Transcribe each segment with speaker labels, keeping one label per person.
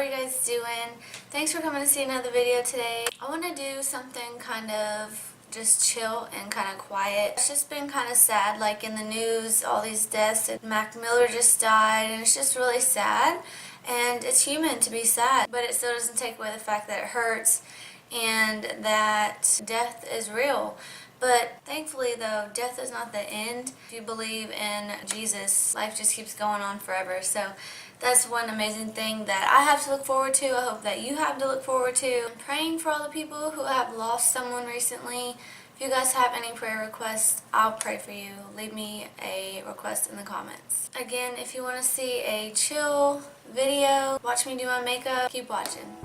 Speaker 1: are you guys doing? Thanks for coming to see another video today. I want to do something kind of just chill and kind of quiet. It's just been kind of sad, like in the news, all these deaths. Mac Miller just died, and it's just really sad. And it's human to be sad, but it still doesn't take away the fact that it hurts and that death is real. But thankfully, though, death is not the end. If you believe in Jesus, life just keeps going on forever. So that's one amazing thing that I have to look forward to. I hope that you have to look forward to. I'm praying for all the people who have lost someone recently. If you guys have any prayer requests, I'll pray for you. Leave me a request in the comments. Again, if you want to see a chill video, watch me do my makeup, keep watching.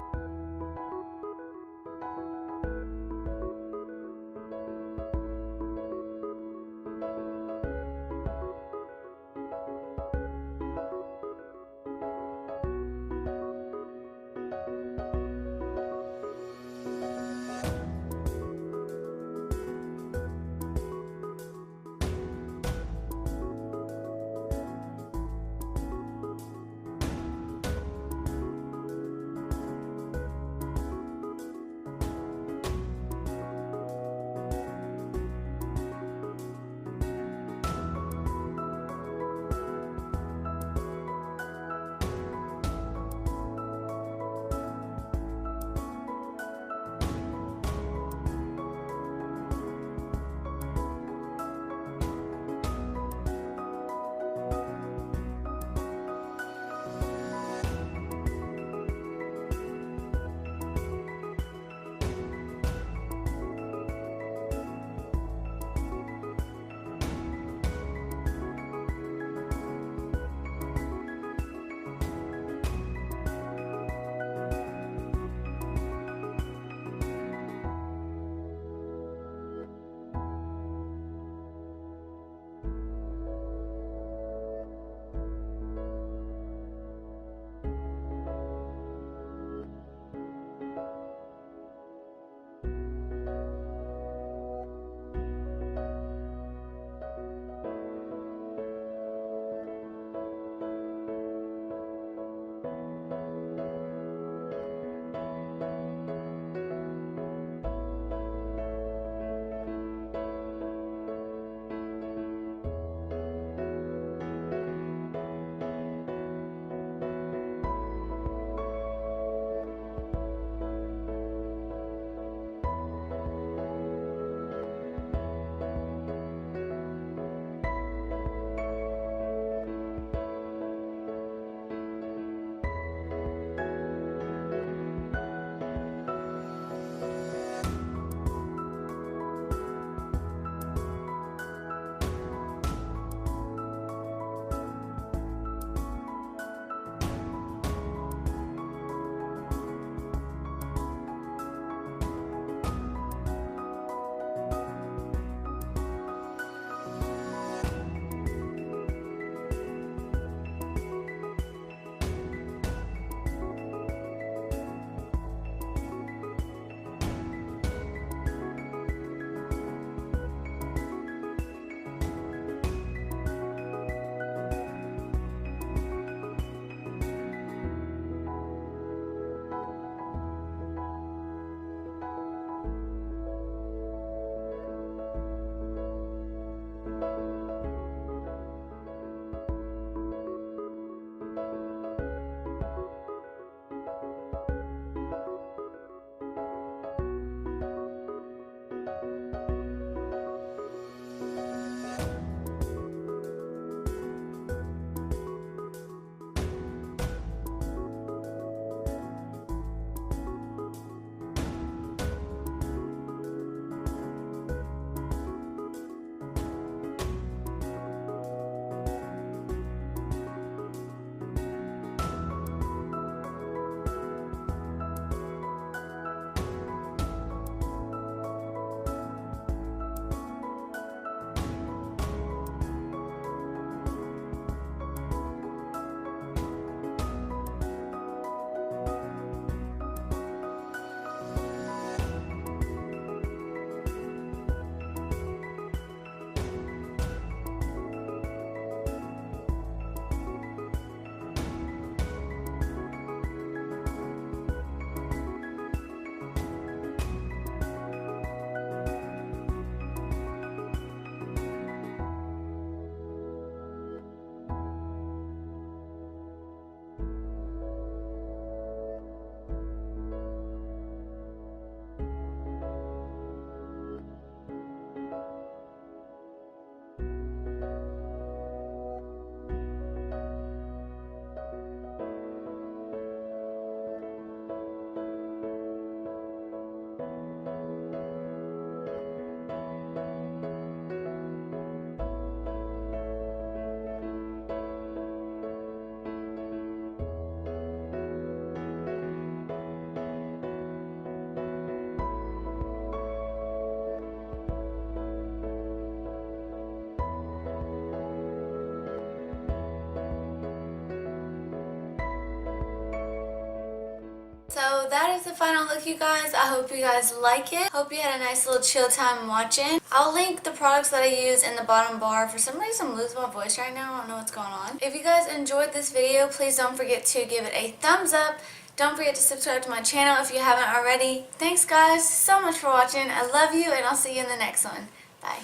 Speaker 1: that is the final look, you guys. I hope you guys like it. Hope you had a nice little chill time watching. I'll link the products that I use in the bottom bar. For some reason I'm losing my voice right now. I don't know what's going on. If you guys enjoyed this video, please don't forget to give it a thumbs up. Don't forget to subscribe to my channel if you haven't already. Thanks guys so much for watching. I love you, and I'll see you in the next one. Bye.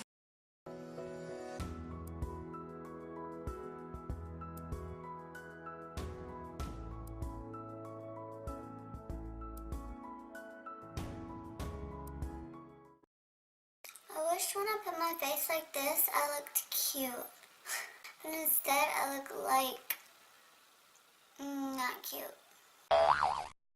Speaker 2: I wish when I put my face like this, I looked cute. And instead, I look like not cute.